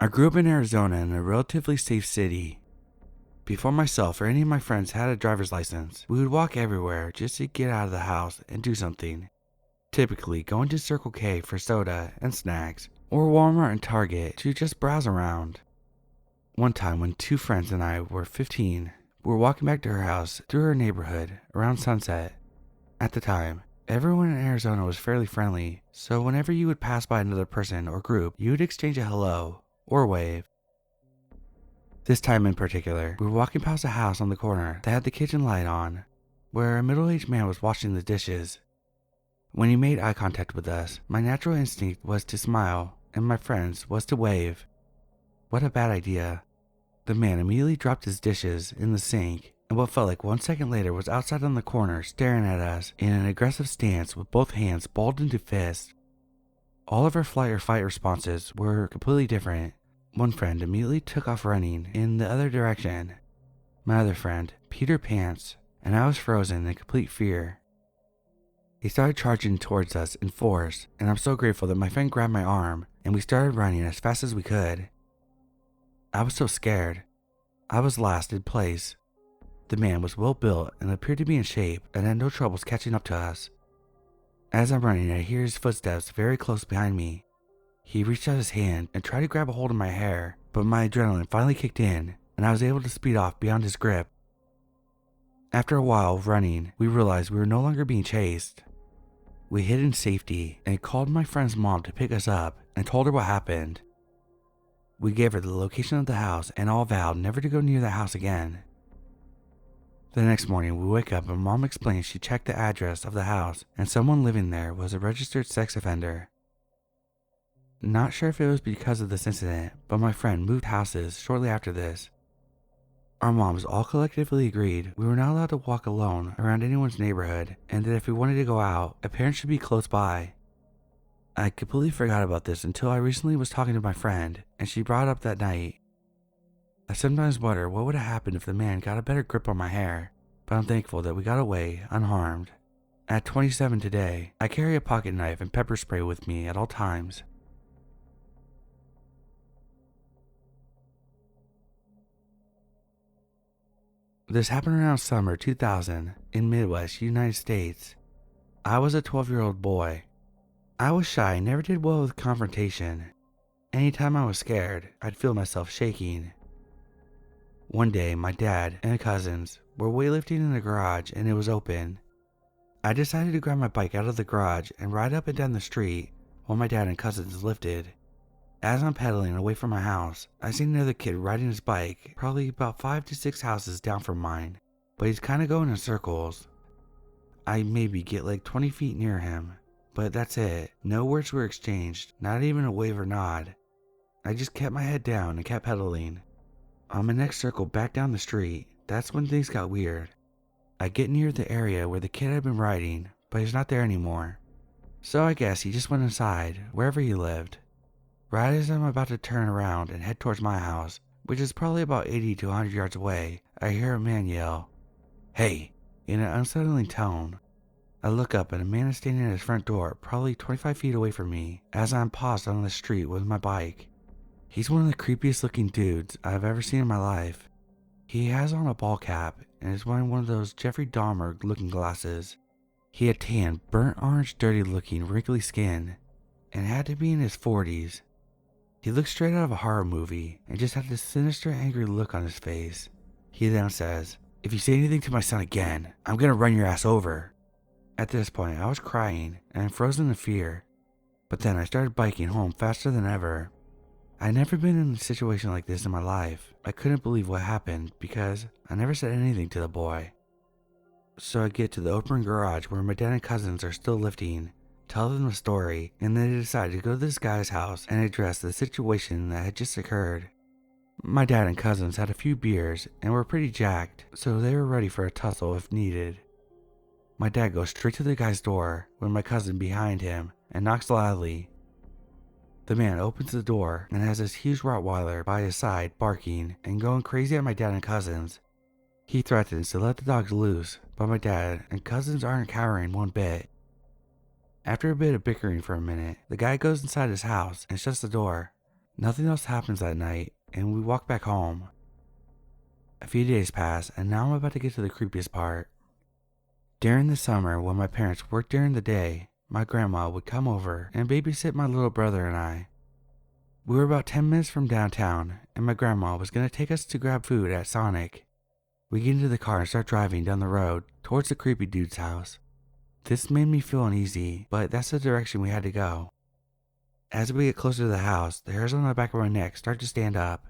I grew up in Arizona in a relatively safe city. Before myself or any of my friends had a driver's license, we would walk everywhere just to get out of the house and do something. Typically going to Circle K for soda and snacks, or Walmart and Target to just browse around. One time when two friends and I were 15, we were walking back to her house through her neighborhood around sunset. At the time, everyone in Arizona was fairly friendly, so whenever you would pass by another person or group, you would exchange a hello or wave. This time in particular, we were walking past a house on the corner that had the kitchen light on, where a middle-aged man was washing the dishes. When he made eye contact with us, my natural instinct was to smile, and my friend's was to wave. What a bad idea. The man immediately dropped his dishes in the sink, and what felt like 1 second later was outside on the corner staring at us in an aggressive stance with both hands balled into fists. All of our flight or fight responses were completely different. One friend immediately took off running in the other direction. My other friend, Peter Pants, and I was frozen in complete fear. He started charging towards us in force, and I'm so grateful that my friend grabbed my arm and we started running as fast as we could. I was so scared. I was last in place. The man was well built and appeared to be in shape and had no troubles catching up to us. As I'm running, I hear his footsteps very close behind me. He reached out his hand and tried to grab a hold of my hair, but my adrenaline finally kicked in and I was able to speed off beyond his grip. After a while of running, we realized we were no longer being chased. We hid in safety and called my friend's mom to pick us up and told her what happened. We gave her the location of the house and all vowed never to go near the house again. The next morning we wake up and mom explains she checked the address of the house and someone living there was a registered sex offender. Not sure if it was because of this incident, but my friend moved houses shortly after this. Our moms all collectively agreed we were not allowed to walk alone around anyone's neighborhood and that if we wanted to go out, a parent should be close by. I completely forgot about this until I recently was talking to my friend and she brought up that night. I sometimes wonder what would have happened if the man got a better grip on my hair, but I'm thankful that we got away unharmed. At 27 today, I carry a pocket knife and pepper spray with me at all times. This happened around summer 2000 in Midwest United States. I was a 12-year-old boy. I was shy and never did well with confrontation. Anytime I was scared, I'd feel myself shaking. One day, my dad and cousins were weightlifting in the garage and it was open. I decided to grab my bike out of the garage and ride up and down the street while my dad and cousins lifted. As I'm pedaling away from my house, I see another kid riding his bike probably about 5 to 6 houses down from mine, but he's kind of going in circles. I maybe get like 20 feet near him, but that's it. No words were exchanged, not even a wave or nod. I just kept my head down and kept pedaling. On my next circle back down the street, that's when things got weird. I get near the area where the kid had been riding, but he's not there anymore. So I guess he just went inside, wherever he lived. Right as I'm about to turn around and head towards my house, which is probably about 80 to 100 yards away, I hear a man yell, "Hey," in an unsettling tone. I look up and a man is standing at his front door, probably 25 feet away from me, as I'm paused on the street with my bike. He's one of the creepiest looking dudes I've ever seen in my life. He has on a ball cap and is wearing one of those Jeffrey Dahmer looking glasses. He had tan, burnt orange, dirty looking, wrinkly skin, and had to be in his 40s. He looked straight out of a horror movie and just had this sinister, angry look on his face. He then says, "If you say anything to my son again, I'm gonna run your ass over." At this point, I was crying and frozen in fear, but then I started biking home faster than ever. I'd never been in a situation like this in my life. I couldn't believe what happened because I never said anything to the boy. So I get to the open garage where my dad and cousins are still lifting, tell them the story, and then they decide to go to this guy's house and address the situation that had just occurred. My dad and cousins had a few beers and were pretty jacked, so they were ready for a tussle if needed. My dad goes straight to the guy's door with my cousin behind him and knocks loudly. The man opens the door and has this huge Rottweiler by his side barking and going crazy at my dad and cousins. He threatens to let the dogs loose, but my dad and cousins aren't cowering one bit. After a bit of bickering for a minute, the guy goes inside his house and shuts the door. Nothing else happens that night, and we walk back home. A few days pass, and now I'm about to get to the creepiest part. During the summer, when my parents worked during the day, my grandma would come over and babysit my little brother and I. We were about 10 minutes from downtown, and my grandma was going to take us to grab food at Sonic. We get into the car and start driving down the road towards the creepy dude's house. This made me feel uneasy, but that's the direction we had to go. As we get closer to the house, the hairs on the back of my neck start to stand up.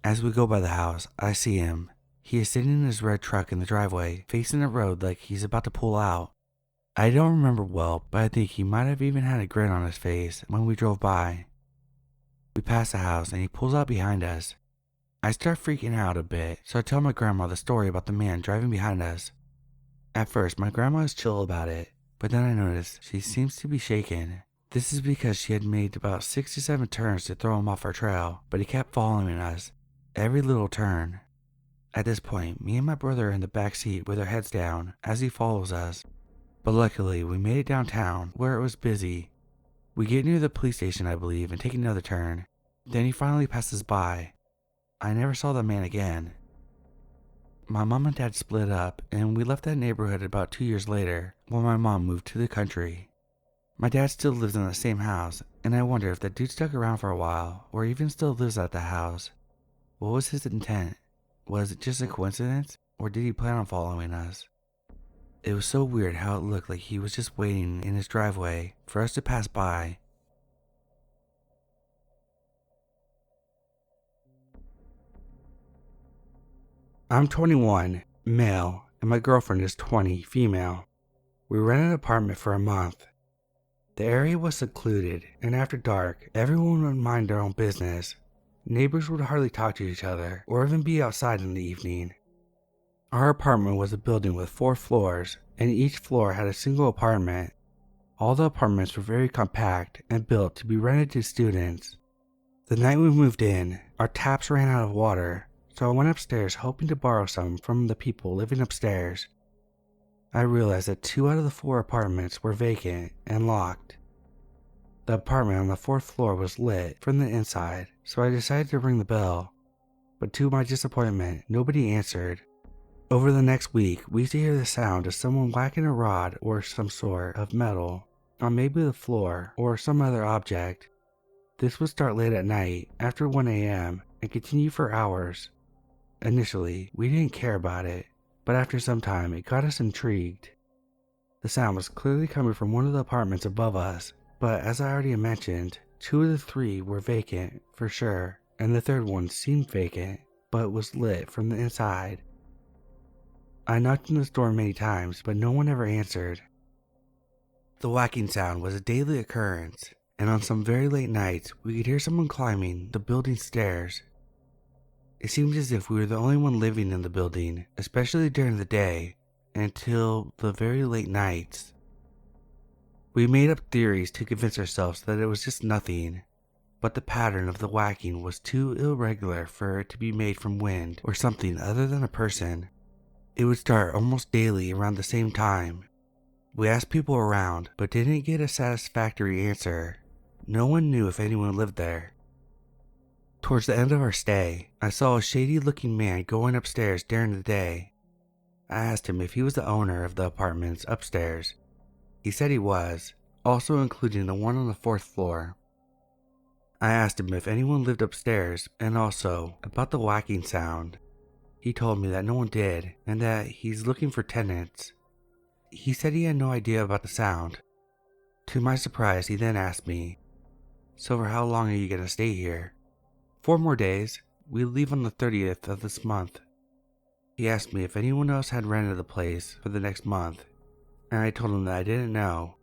As we go by the house, I see him. He is sitting in his red truck in the driveway, facing the road like he's about to pull out. I don't remember well, but I think he might have even had a grin on his face when we drove by. We pass the house and he pulls out behind us. I start freaking out a bit, so I tell my grandma the story about the man driving behind us. At first, my grandma is chill about it, but then I notice she seems to be shaken. This is because she had made about 6 to 7 turns to throw him off our trail, but he kept following us, every little turn. At this point, me and my brother are in the back seat with our heads down as he follows us. But luckily, we made it downtown where it was busy. We get near the police station, I believe, and take another turn. Then he finally passes by. I never saw the man again. My mom and dad split up, and we left that neighborhood about 2 years later when my mom moved to the country. My dad still lives in the same house, and I wonder if that dude stuck around for a while, or even still lives at the house. What was his intent? Was it just a coincidence, or did he plan on following us? It was so weird how it looked like he was just waiting in his driveway for us to pass by. I'm 21, male, and my girlfriend is 20, female. We rented an apartment for a month. The area was secluded, and after dark, everyone would mind their own business. Neighbors would hardly talk to each other, or even be outside in the evening. Our apartment was a building with 4 floors, and each floor had a single apartment. All the apartments were very compact and built to be rented to students. The night we moved in, our taps ran out of water, so I went upstairs hoping to borrow some from the people living upstairs. I realized that 2 out of the 4 apartments were vacant and locked. The apartment on the 4th floor was lit from the inside, so I decided to ring the bell. But to my disappointment, nobody answered. Over the next week, we used to hear the sound of someone whacking a rod or some sort of metal on maybe the floor or some other object. This would start late at night, after 1 a.m., and continue for hours. Initially, we didn't care about it, but after some time, it got us intrigued. The sound was clearly coming from one of the apartments above us, but as I already mentioned, 2 of the 3 were vacant, for sure, and the 3rd one seemed vacant, but was lit from the inside. I knocked on this door many times, but no one ever answered. The whacking sound was a daily occurrence, and on some very late nights, we could hear someone climbing the building stairs. It seemed as if we were the only one living in the building, especially during the day, until the very late nights. We made up theories to convince ourselves that it was just nothing, but the pattern of the whacking was too irregular for it to be made from wind or something other than a person. It would start almost daily around the same time. We asked people around, but didn't get a satisfactory answer. No one knew if anyone lived there. Towards the end of our stay, I saw a shady-looking man going upstairs during the day. I asked him if he was the owner of the apartments upstairs. He said he was, also including the one on the 4th floor. I asked him if anyone lived upstairs and also about the whacking sound. He told me that no one did and that he's looking for tenants. He said he had no idea about the sound. To my surprise, he then asked me, "So for how long are you going to stay here?" 4 more days. We leave on the 30th of this month. He asked me if anyone else had rented the place for the next month, and I told him that I didn't know.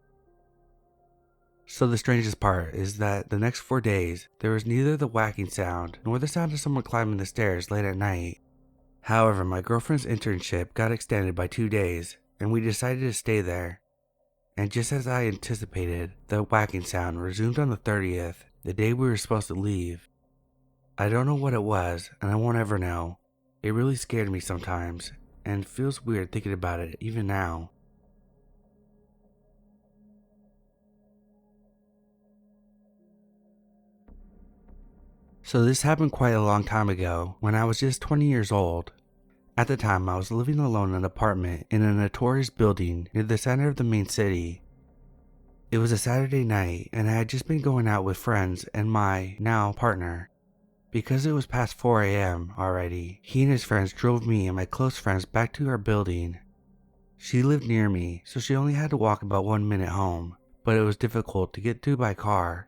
So the strangest part is that the next 4 days, there was neither the whacking sound nor the sound of someone climbing the stairs late at night. However, my girlfriend's internship got extended by 2 days, and we decided to stay there. And just as I anticipated, the whacking sound resumed on the 30th, the day we were supposed to leave. I don't know what it was, and I won't ever know. It really scared me sometimes, and feels weird thinking about it even now. So this happened quite a long time ago when I was just 20 years old. At the time, I was living alone in an apartment in a notorious building near the center of the main city. It was a Saturday night and I had just been going out with friends and my now partner. Because it was past 4 a.m. already, he and his friends drove me and my close friends back to our building. She lived near me, so she only had to walk about 1 minute home, but it was difficult to get to by car.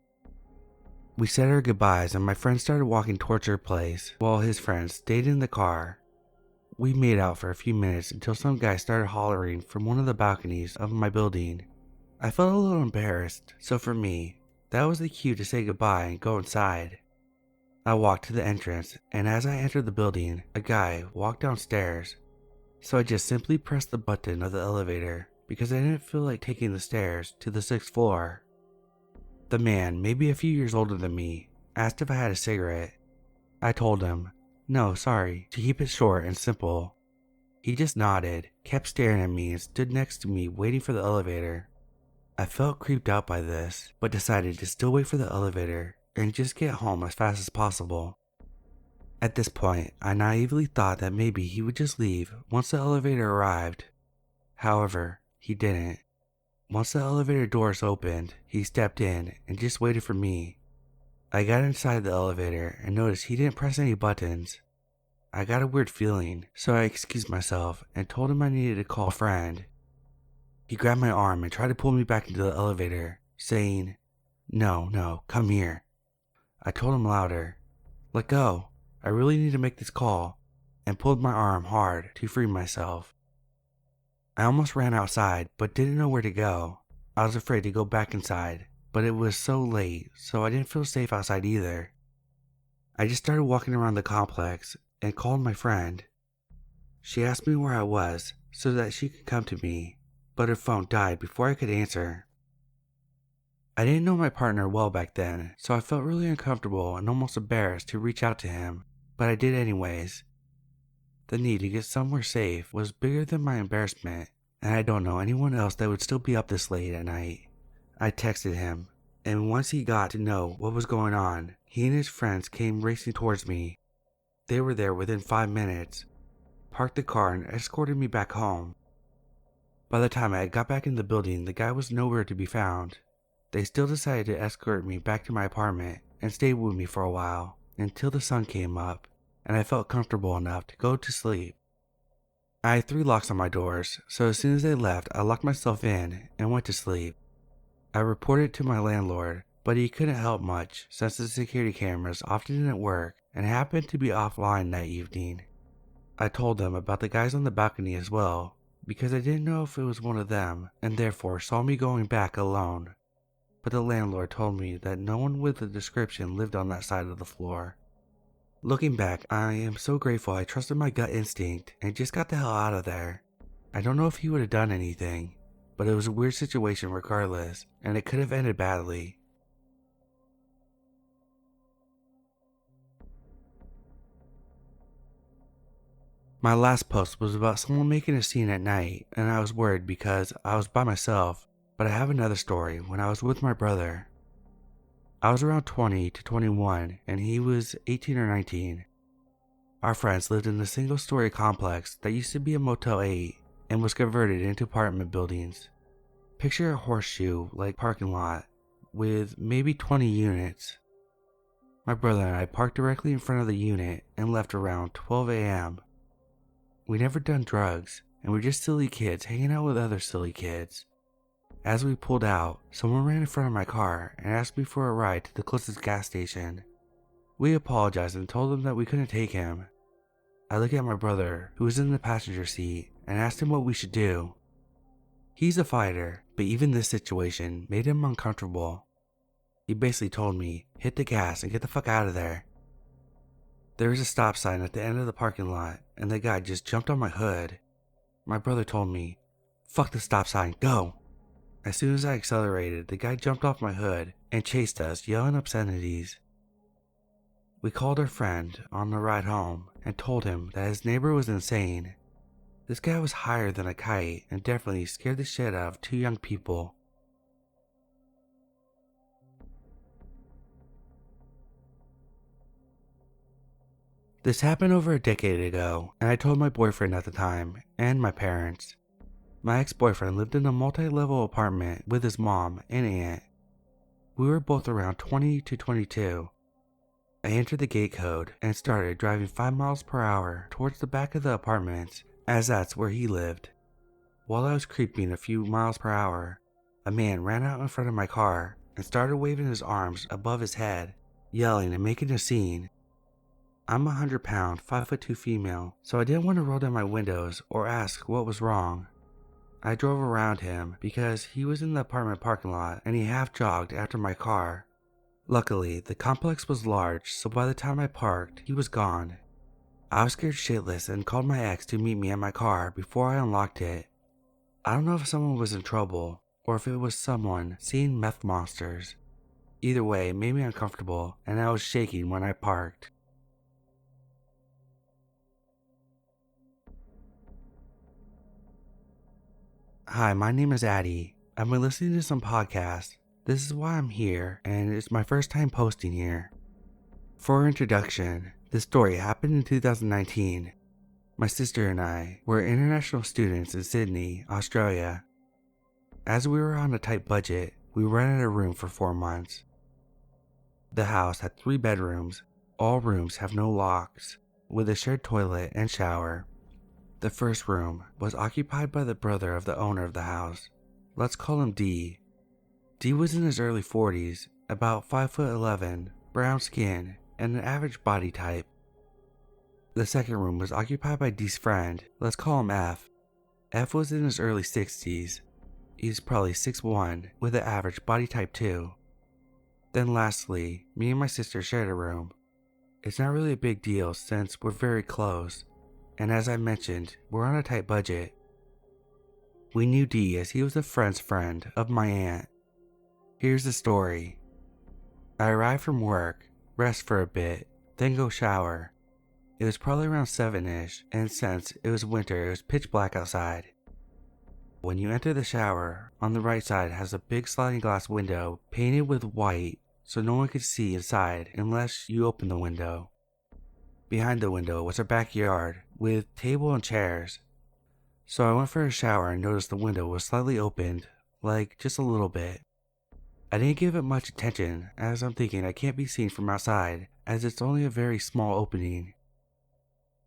We said our goodbyes and my friend started walking towards her place while his friends stayed in the car. We made out for a few minutes until some guy started hollering from one of the balconies of my building. I felt a little embarrassed, so for me, that was the cue to say goodbye and go inside. I walked to the entrance, and as I entered the building, a guy walked downstairs. So I just simply pressed the button of the elevator because I didn't feel like taking the stairs to the 6th floor. The man, maybe a few years older than me, asked if I had a cigarette. I told him, no, sorry, to keep it short and simple. He just nodded, kept staring at me and stood next to me waiting for the elevator. I felt creeped out by this, but decided to still wait for the elevator and just get home as fast as possible. At this point, I naively thought that maybe he would just leave once the elevator arrived. However, he didn't. Once the elevator doors opened, he stepped in and just waited for me. I got inside the elevator and noticed he didn't press any buttons. I got a weird feeling, so I excused myself and told him I needed to call a friend. He grabbed my arm and tried to pull me back into the elevator, saying, No, come here. I told him louder, let go, I really need to make this call, and pulled my arm hard to free myself. I almost ran outside, but didn't know where to go. I was afraid to go back inside, but it was so late, so I didn't feel safe outside either. I just started walking around the complex and called my friend. She asked me where I was so that she could come to me, but her phone died before I could answer. I didn't know my partner well back then, so I felt really uncomfortable and almost embarrassed to reach out to him, but I did anyways. The need to get somewhere safe was bigger than my embarrassment, and I don't know anyone else that would still be up this late at night. I texted him, and once he got to know what was going on, he and his friends came racing towards me. They were there within 5 minutes, parked the car and escorted me back home. By the time I got back in the building, the guy was nowhere to be found. They still decided to escort me back to my apartment and stay with me for a while until the sun came up and I felt comfortable enough to go to sleep. I had 3 locks on my doors, so as soon as they left, I locked myself in and went to sleep. I reported to my landlord, but he couldn't help much since the security cameras often didn't work and happened to be offline that evening. I told them about the guys on the balcony as well, because I didn't know if it was one of them and therefore saw me going back alone. But the landlord told me that no one with a description lived on that side of the floor. Looking back, I am so grateful I trusted my gut instinct and just got the hell out of there. I don't know if he would have done anything, but it was a weird situation regardless, and it could have ended badly. My last post was about someone making a scene at night, and I was worried because I was by myself, but I have another story when I was with my brother. I was around 20 to 21 and he was 18 or 19. Our friends lived in a single-story complex that used to be a Motel 8 and was converted into apartment buildings. Picture a horseshoe-like parking lot with maybe 20 units. My brother and I parked directly in front of the unit and left around 12 a.m. We'd never done drugs and we're just silly kids hanging out with other silly kids. As we pulled out, someone ran in front of my car and asked me for a ride to the closest gas station. We apologized and told him that we couldn't take him. I looked at my brother, who was in the passenger seat, and asked him what we should do. He's a fighter, but even this situation made him uncomfortable. He basically told me, hit the gas and get the fuck out of there. There was a stop sign at the end of the parking lot, and the guy just jumped on my hood. My brother told me, fuck the stop sign, go! As soon as I accelerated, the guy jumped off my hood and chased us, yelling obscenities. We called our friend on the ride home and told him that his neighbor was insane. This guy was higher than a kite and definitely scared the shit out of 2 young people. This happened over a decade ago, and I told my boyfriend at the time, and my parents. My ex-boyfriend lived in a multi-level apartment with his mom and aunt. We were both around 20 to 22. I entered the gate code and started driving 5 miles per hour towards the back of the apartments, as that's where he lived. While I was creeping a few miles per hour, a man ran out in front of my car and started waving his arms above his head, yelling and making a scene. I'm a 100-pound, 5'2" female, so I didn't want to roll down my windows or ask what was wrong. I drove around him because he was in the apartment parking lot and he half jogged after my car. Luckily, the complex was large, so by the time I parked, he was gone. I was scared shitless and called my ex to meet me at my car before I unlocked it. I don't know if someone was in trouble or if it was someone seeing meth monsters. Either way, it made me uncomfortable and I was shaking when I parked. Hi, my name is Addie. I've been listening to some podcasts. This is why I'm here, and it's my first time posting here. For introduction, this story happened in 2019. My sister and I were international students in Sydney, Australia. As we were on a tight budget, we rented a room for 4 months. The house had 3 bedrooms. All rooms have no locks, with a shared toilet and shower. The first room was occupied by the brother of the owner of the house. Let's call him D. D was in his early 40s, about 5'11", brown skin, and an average body type. The second room was occupied by D's friend. Let's call him F. F was in his early 60s. He's probably 6'1", with an average body type too. Then lastly, me and my sister shared a room. It's not really a big deal since we're very close. And as I mentioned, we're on a tight budget. We knew D as he was a friend's friend of my aunt. Here's the story. I arrived from work, rest for a bit, then go shower. It was probably around 7-ish, and since it was winter, it was pitch black outside. When you enter the shower, on the right side has a big sliding glass window painted with white so no one could see inside unless you open the window. Behind the window was our backyard with table and chairs. So I went for a shower and noticed the window was slightly opened, like just a little bit. I didn't give it much attention as I'm thinking I can't be seen from outside as it's only a very small opening.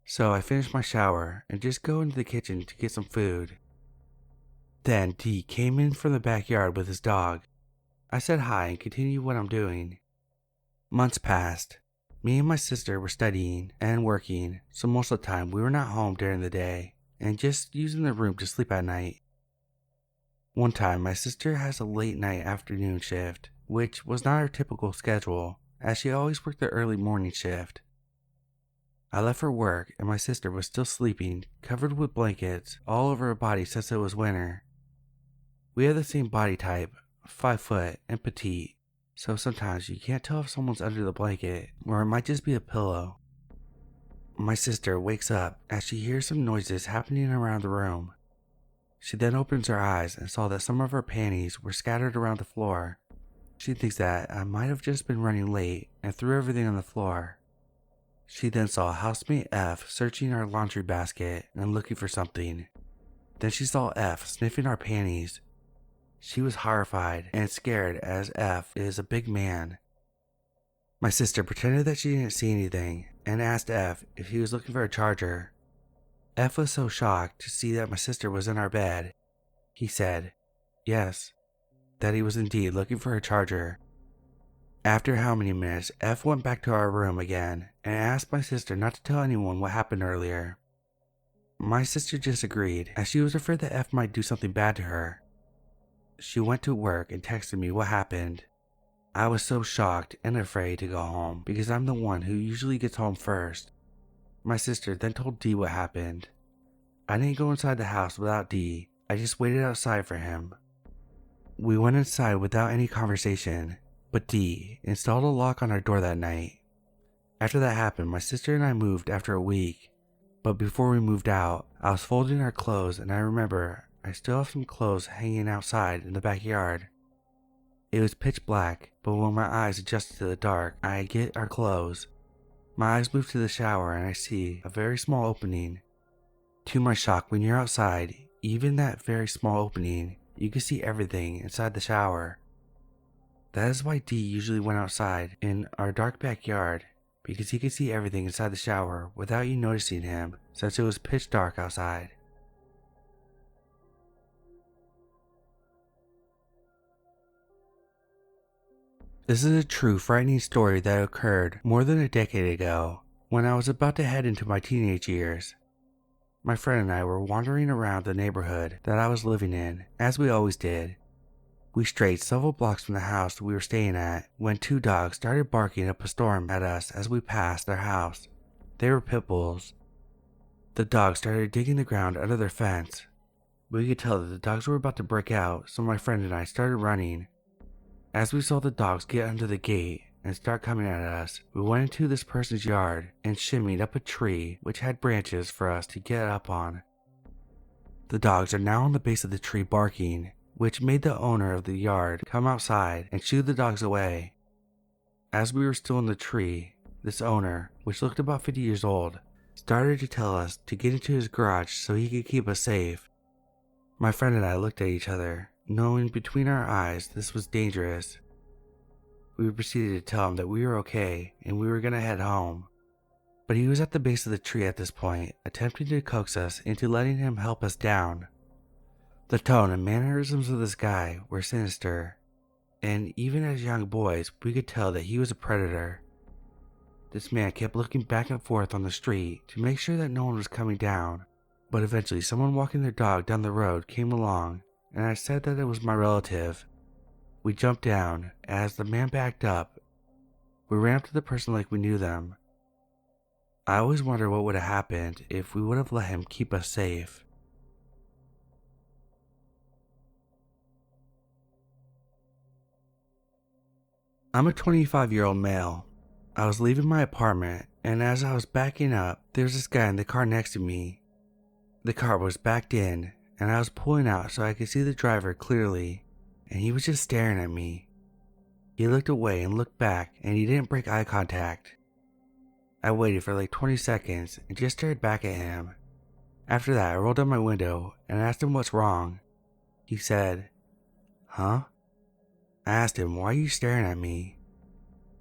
So I finished my shower and just go into the kitchen to get some food. Then D came in from the backyard with his dog. I said hi and continued what I'm doing. Months passed. Me and my sister were studying and working, so most of the time we were not home during the day and just using the room to sleep at night. One time my sister has a late night afternoon shift, which was not her typical schedule as she always worked the early morning shift. I left for work and my sister was still sleeping, covered with blankets all over her body since it was winter. We have the same body type, 5 foot and petite. So sometimes you can't tell if someone's under the blanket, or it might just be a pillow. My sister wakes up as she hears some noises happening around the room. She then opens her eyes and saw that some of her panties were scattered around the floor. She thinks that I might have just been running late and threw everything on the floor. She then saw housemate F searching our laundry basket and looking for something. Then she saw F sniffing our panties. She was horrified and scared as F is a big man. My sister pretended that she didn't see anything and asked F if he was looking for a charger. F was so shocked to see that my sister was in our bed. He said, yes, that he was indeed looking for a charger. After how many minutes, F went back to our room again and asked my sister not to tell anyone what happened earlier. My sister just agreed as she was afraid that F might do something bad to her. She went to work and texted me what happened. I was so shocked and afraid to go home because I'm the one who usually gets home first. My sister then told D what happened. I didn't go inside the house without D. I just waited outside for him. We went inside without any conversation, but D installed a lock on our door that night. After that happened, my sister and I moved after a week. But before we moved out, I was folding our clothes and I remember I still have some clothes hanging outside in the backyard. It was pitch black, but when my eyes adjusted to the dark, I get our clothes. My eyes move to the shower and I see a very small opening. To my shock, when you're outside, even that very small opening, you can see everything inside the shower. That is why D usually went outside in our dark backyard, because he could see everything inside the shower without you noticing him, since it was pitch dark outside. This is a true frightening story that occurred more than a decade ago, when I was about to head into my teenage years. My friend and I were wandering around the neighborhood that I was living in, as we always did. We strayed several blocks from the house we were staying at when two dogs started barking up a storm at us as we passed their house. They were pit bulls. The dogs started digging the ground under their fence. We could tell that the dogs were about to break out, so my friend and I started running. As we saw the dogs get under the gate and start coming at us, we went into this person's yard and shimmied up a tree which had branches for us to get up on. The dogs are now on the base of the tree barking, which made the owner of the yard come outside and shoo the dogs away. As we were still in the tree, this owner, which looked about 50 years old, started to tell us to get into his garage so he could keep us safe. My friend and I looked at each other, knowing between our eyes this was dangerous. We proceeded to tell him that we were okay and we were going to head home. But he was at the base of the tree at this point, attempting to coax us into letting him help us down. The tone and mannerisms of this guy were sinister, and even as young boys, we could tell that he was a predator. This man kept looking back and forth on the street to make sure that no one was coming down, but eventually someone walking their dog down the road came along, and I said that it was my relative. We jumped down. As the man backed up, we ran up to the person like we knew them. I always wonder what would have happened if we would have let him keep us safe. I'm a 25-year-old male. I was leaving my apartment, and as I was backing up, there was this guy in the car next to me. The car was backed in, and I was pulling out so I could see the driver clearly, and he was just staring at me. He looked away and looked back, and he didn't break eye contact. I waited for like 20 seconds and just stared back at him. After that, I rolled down my window and asked him what's wrong. He said, "Huh?" I asked him, "Why are you staring at me?"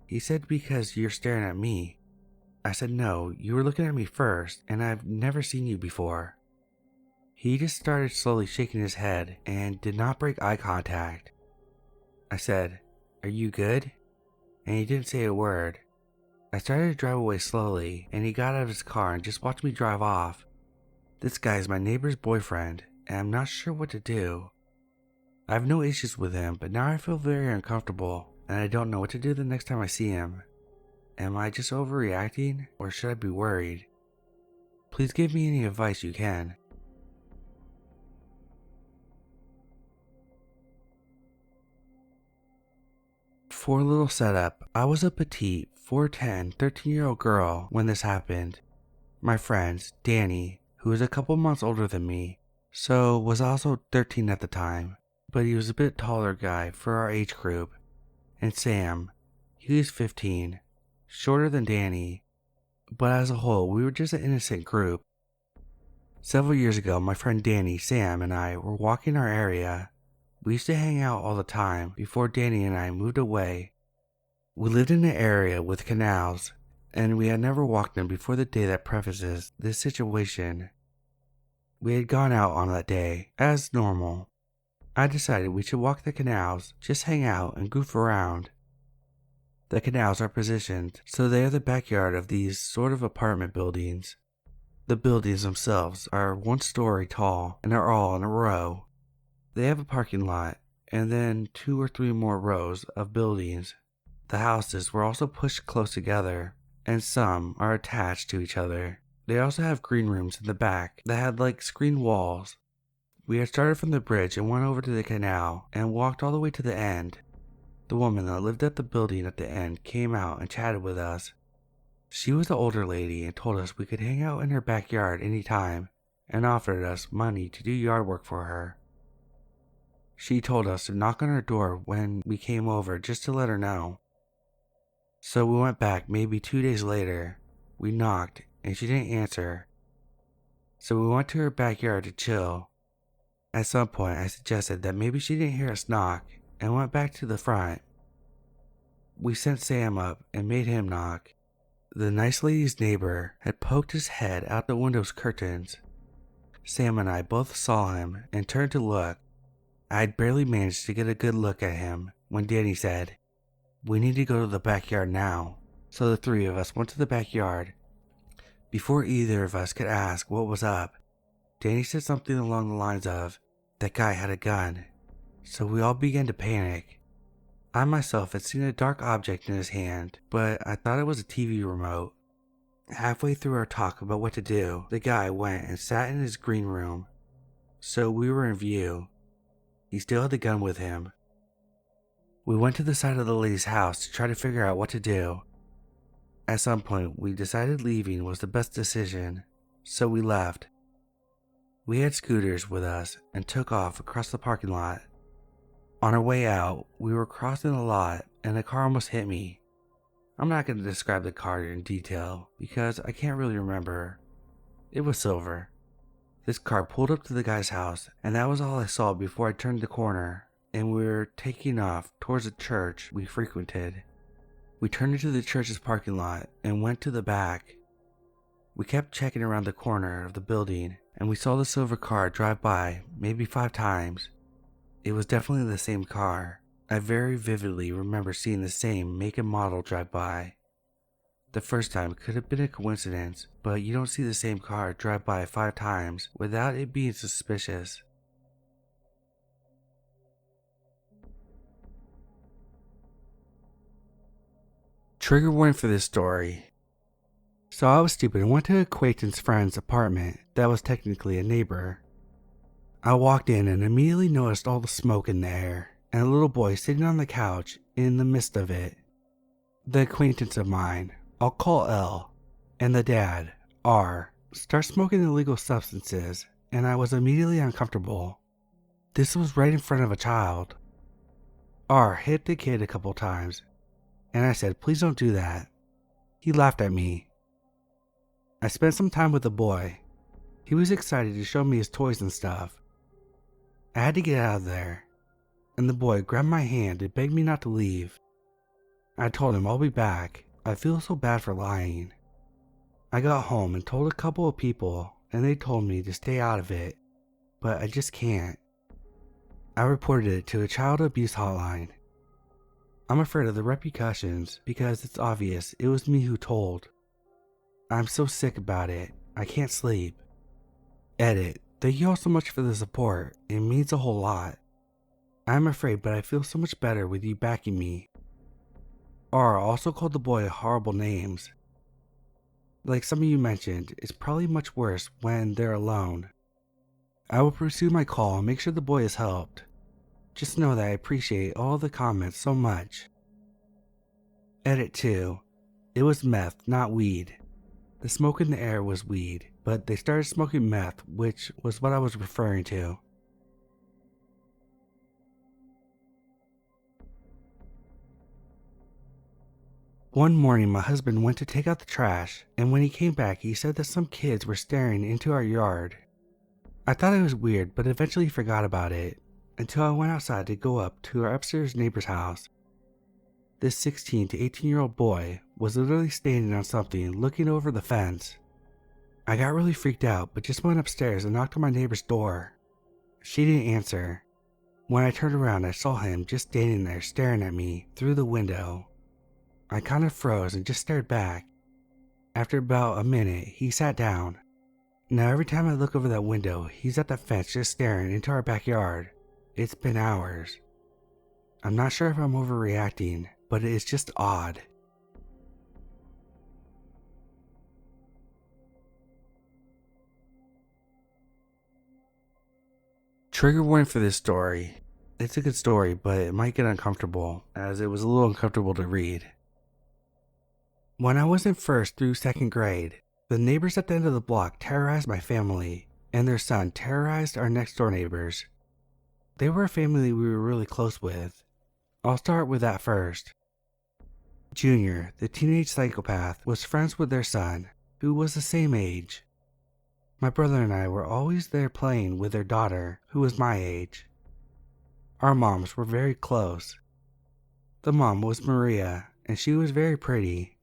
He said, "Because you're staring at me." I said, "No, you were looking at me first, and I've never seen you before." He just started slowly shaking his head and did not break eye contact. I said, "Are you good?" And he didn't say a word. I started to drive away slowly, and he got out of his car and just watched me drive off. This guy is my neighbor's boyfriend, and I'm not sure what to do. I have no issues with him, but now I feel very uncomfortable, and I don't know what to do the next time I see him. Am I just overreacting, or should I be worried? Please give me any advice you can. For a little setup, I was a petite, 4'10", 13-year-old girl when this happened. My friend, Danny, who was a couple months older than me, so was also 13 at the time, but he was a bit taller guy for our age group. And Sam, he was 15, shorter than Danny, but as a whole, we were just an innocent group. Several years ago, my friend Danny, Sam, and I were walking our area. We used to hang out all the time before Danny and I moved away. We lived in an area with canals, and we had never walked them before the day that prefaces this situation. We had gone out on that day, as normal. I decided we should walk the canals, just hang out and goof around. The canals are positioned so they are the backyard of these sort of apartment buildings. The buildings themselves are 1 story tall and are all in a row. They have a parking lot and then 2 or 3 more rows of buildings. The houses were also pushed close together, and some are attached to each other. They also have green rooms in the back that had like screen walls. We had started from the bridge and went over to the canal and walked all the way to the end. The woman that lived at the building at the end came out and chatted with us. She was the older lady and told us we could hang out in her backyard anytime and offered us money to do yard work for her. She told us to knock on her door when we came over just to let her know. So we went back maybe 2 days later, we knocked and she didn't answer. So we went to her backyard to chill. At some point, I suggested that maybe she didn't hear us knock and went back to the front. We sent Sam up and made him knock. The nice lady's neighbor had poked his head out the window's curtains. Sam and I both saw him and turned to look. I had barely managed to get a good look at him when Danny said, "We need to go to the backyard now." So the three of us went to the backyard. Before either of us could ask what was up, Danny said something along the lines of, "That guy had a gun." So we all began to panic. I myself had seen a dark object in his hand, but I thought it was a TV remote. Halfway through our talk about what to do, the guy went and sat in his green room. So we were in view. He still had the gun with him. We went to the side of the lady's house to try to figure out what to do. At some point, we decided leaving was the best decision, so we left. We had scooters with us and took off across the parking lot. On our way out, we were crossing the lot and a car almost hit me. I'm not going to describe the car in detail because I can't really remember. It was silver. This car pulled up to the guy's house, and that was all I saw before I turned the corner and we were taking off towards the church we frequented. We turned into the church's parking lot and went to the back. We kept checking around the corner of the building and we saw the silver car drive by maybe 5 times. It was definitely the same car. I very vividly remember seeing the same make and model drive by. The first time could have been a coincidence, but you don't see the same car drive by 5 times without it being suspicious. Trigger warning for this story. So I was stupid and went to an acquaintance friend's apartment that was technically a neighbor. I walked in and immediately noticed all the smoke in the air and a little boy sitting on the couch in the midst of it. The acquaintance of mine, I'll call L, and the dad, R, start smoking illegal substances, and I was immediately uncomfortable. This was right in front of a child. R hit the kid a couple times, and I said, "Please don't do that." He laughed at me. I spent some time with the boy. He was excited to show me his toys and stuff. I had to get out of there, and the boy grabbed my hand and begged me not to leave. I told him I'll be back. I feel so bad for lying. I got home and told a couple of people, and they told me to stay out of it, but I just can't. I reported it to a child abuse hotline. I'm afraid of the repercussions because it's obvious it was me who told. I'm so sick about it, I can't sleep. Edit. Thank you all so much for the support, it means a whole lot. I'm afraid, but I feel so much better with you backing me. R also called the boy horrible names. Like some of you mentioned, it's probably much worse when they're alone. I will pursue my call and make sure the boy is helped. Just know that I appreciate all the comments so much. Edit 2. It was meth, not weed. The smoke in the air was weed, but they started smoking meth, which was what I was referring to. One morning my husband went to take out the trash, and when he came back he said that some kids were staring into our yard. I thought it was weird, but eventually forgot about it, until I went outside to go up to our upstairs neighbor's house. This 16 to 18-year-old boy was literally standing on something looking over the fence. I got really freaked out, but just went upstairs and knocked on my neighbor's door. She didn't answer. When I turned around, I saw him just standing there staring at me through the window. I kind of froze and just stared back. After about a minute, he sat down. Now every time I look over that window, he's at the fence just staring into our backyard. It's been hours. I'm not sure if I'm overreacting, but it's just odd. Trigger warning for this story. It's a good story, but it might get uncomfortable, as it was a little uncomfortable to read. When I was in 1st through 2nd grade, the neighbors at the end of the block terrorized my family, and their son terrorized our next door neighbors. They were a family we were really close with. I'll start with that first. Junior, the teenage psychopath, was friends with their son, who was the same age. My brother and I were always there playing with their daughter, who was my age. Our moms were very close. The mom was Maria, and she was very pretty.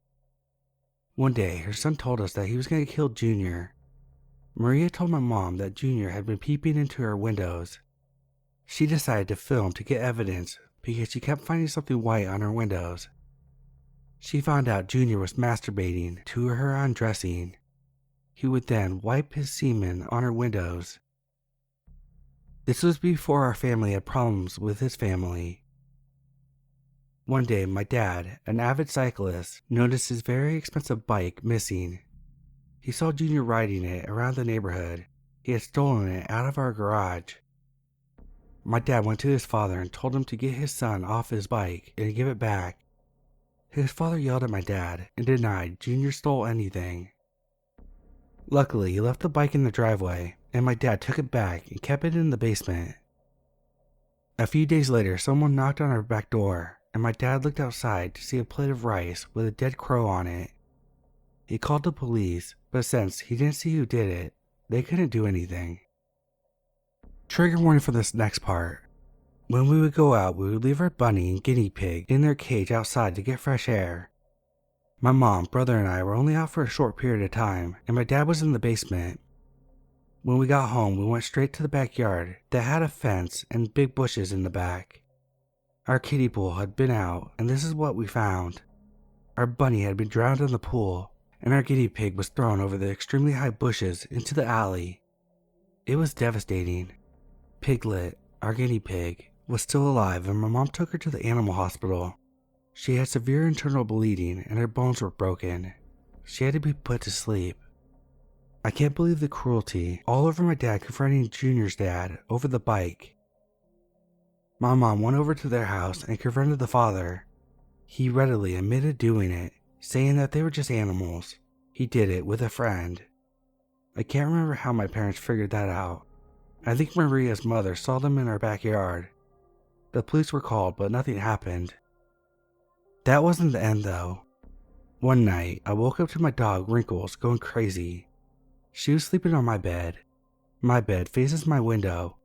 One day, her son told us that he was going to kill Junior. Maria told my mom that Junior had been peeping into her windows. She decided to film to get evidence because she kept finding something white on her windows. She found out Junior was masturbating to her undressing. He would then wipe his semen on her windows. This was before our family had problems with his family. One day, my dad, an avid cyclist, noticed his very expensive bike missing. He saw Junior riding it around the neighborhood. He had stolen it out of our garage. My dad went to his father and told him to get his son off his bike and give it back. His father yelled at my dad and denied Junior stole anything. Luckily, he left the bike in the driveway, and my dad took it back and kept it in the basement. A few days later, someone knocked on our back door, and my dad looked outside to see a plate of rice with a dead crow on it. He called the police, but since he didn't see who did it, they couldn't do anything. Trigger warning for this next part. When we would go out, we would leave our bunny and guinea pig in their cage outside to get fresh air. My mom, brother, and I were only out for a short period of time, and my dad was in the basement. When we got home, we went straight to the backyard that had a fence and big bushes in the back. Our kiddie pool had been out, and this is what we found. Our bunny had been drowned in the pool, and our guinea pig was thrown over the extremely high bushes into the alley. It was devastating. Piglet, our guinea pig, was still alive, and my mom took her to the animal hospital. She had severe internal bleeding and her bones were broken. She had to be put to sleep. I can't believe the cruelty all over my dad confronting Junior's dad over the bike. My mom went over to their house and confronted the father. He readily admitted doing it, saying that they were just animals. He did it with a friend. I can't remember how my parents figured that out. I think Maria's mother saw them in our backyard. The police were called, but nothing happened. That wasn't the end though. One night, I woke up to my dog Wrinkles going crazy. She was sleeping on my bed. My bed faces my window.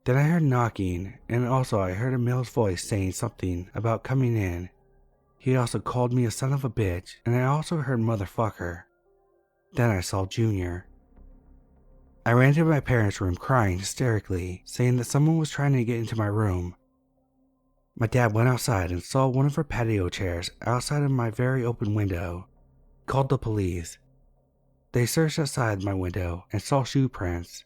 Then I heard knocking, and also I heard a male's voice saying something about coming in. He also called me a son of a bitch, and I also heard motherfucker. Then I saw Junior. I ran to my parents' room crying hysterically, saying that someone was trying to get into my room. My dad went outside and saw one of our patio chairs outside of my very open window. He called the police. They searched outside my window and saw shoe prints.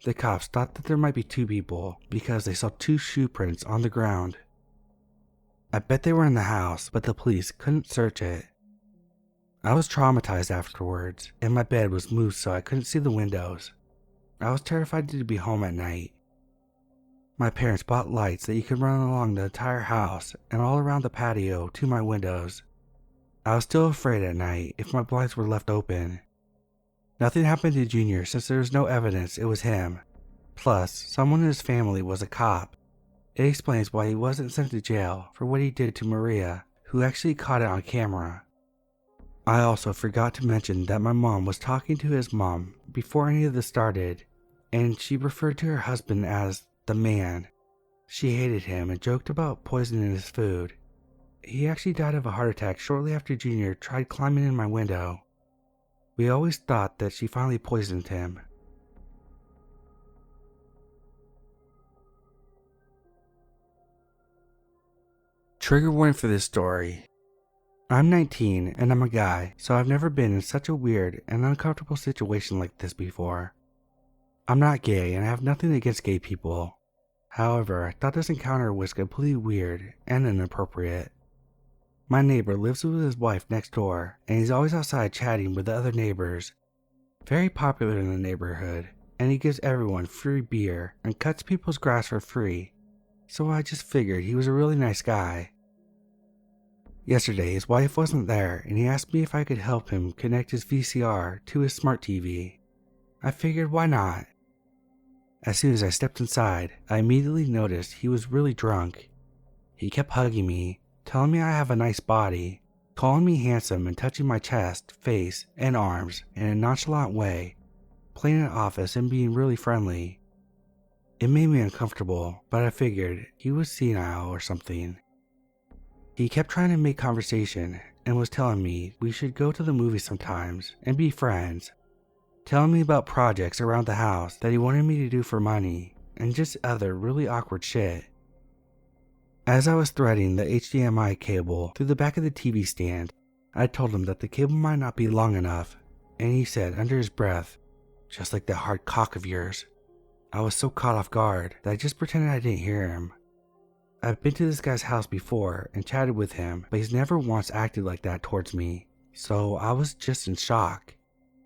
The cops thought that there might be two people because they saw two shoe prints on the ground. I bet they were in the house, but the police couldn't search it. I was traumatized afterwards, and my bed was moved so I couldn't see the windows. I was terrified to be home at night. My parents bought lights that you could run along the entire house and all around the patio to my windows. I was still afraid at night if my blinds were left open. Nothing happened to Junior since there was no evidence it was him. Plus, someone in his family was a cop. It explains why he wasn't sent to jail for what he did to Maria, who actually caught it on camera. I also forgot to mention that my mom was talking to his mom before any of this started, and she referred to her husband as the man. She hated him and joked about poisoning his food. He actually died of a heart attack shortly after Junior tried climbing in my window. We always thought that she finally poisoned him. Trigger warning for this story. I'm 19 and I'm a guy, so I've never been in such a weird and uncomfortable situation like this before. I'm not gay and I have nothing against gay people. However, I thought this encounter was completely weird and inappropriate. My neighbor lives with his wife next door, and he's always outside chatting with the other neighbors. Very popular in the neighborhood, and he gives everyone free beer and cuts people's grass for free. So I just figured he was a really nice guy. Yesterday, his wife wasn't there, and he asked me if I could help him connect his VCR to his smart TV. I figured why not? As soon as I stepped inside, I immediately noticed he was really drunk. He kept hugging me, telling me I have a nice body, calling me handsome and touching my chest, face, and arms in a nonchalant way, playing it off as him being really friendly. It made me uncomfortable, but I figured he was senile or something. He kept trying to make conversation and was telling me we should go to the movies sometimes and be friends, telling me about projects around the house that he wanted me to do for money and just other really awkward shit. As I was threading the HDMI cable through the back of the TV stand, I told him that the cable might not be long enough, and he said under his breath, "Just like that hard cock of yours." I was so caught off guard that I just pretended I didn't hear him. I've been to this guy's house before and chatted with him, but he's never once acted like that towards me, so I was just in shock.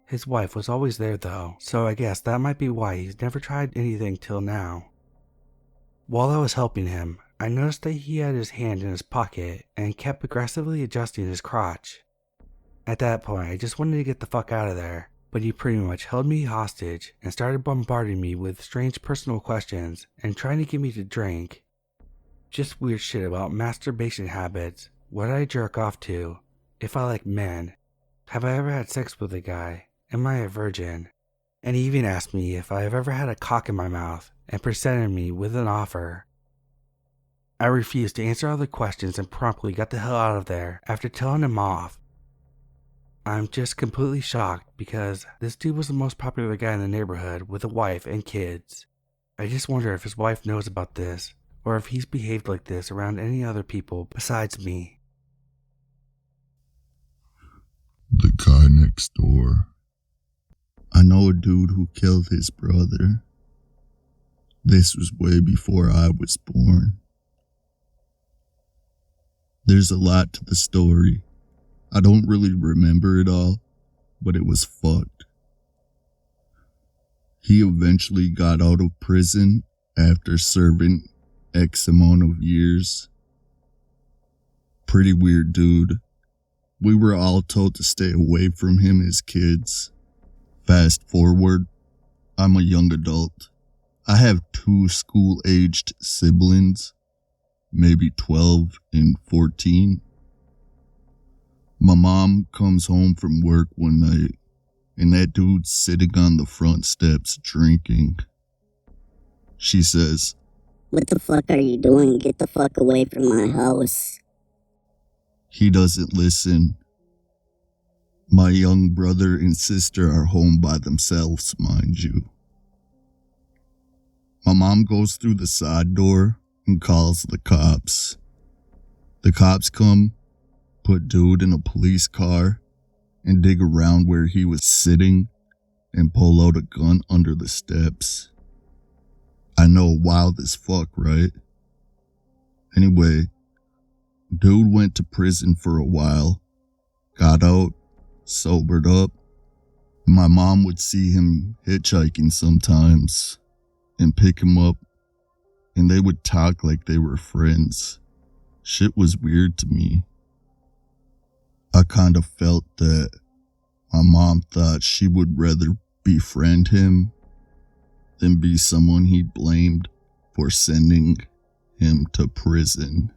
His wife was always there though, so I guess that might be why he's never tried anything till now. While I was helping him, I noticed that he had his hand in his pocket and kept aggressively adjusting his crotch. At that point, I just wanted to get the fuck out of there, but he pretty much held me hostage and started bombarding me with strange personal questions and trying to get me to drink. Just weird shit about masturbation habits, what I jerk off to, if I like men, have I ever had sex with a guy, am I a virgin, and he even asked me if I have ever had a cock in my mouth and presented me with an offer. I refused to answer all the questions and promptly got the hell out of there after telling him off. I'm just completely shocked because this dude was the most popular guy in the neighborhood with a wife and kids. I just wonder if his wife knows about this or if he's behaved like this around any other people besides me. The guy next door. I know a dude who killed his brother. This was way before I was born. There's a lot to the story. I don't really remember it all, but it was fucked. He eventually got out of prison after serving X amount of years. Pretty weird dude. We were all told to stay away from him as kids. Fast forward, I'm a young adult. I have 2 school-aged siblings, maybe 12 and 14. My mom comes home from work one night, and that dude's sitting on the front steps drinking. She says, "What the fuck are you doing? Get the fuck away from my house." He doesn't listen. My young brother and sister are home by themselves, mind you. My mom goes through the side door and calls the cops. The cops come, put dude in a police car, and dig around where he was sitting and pull out a gun under the steps. I know, wild as fuck, right? Anyway, dude went to prison for a while, got out, sobered up. My mom would see him hitchhiking sometimes and pick him up, and they would talk like they were friends. Shit was weird to me. I kind of felt that my mom thought she would rather befriend him than be someone he blamed for sending him to prison.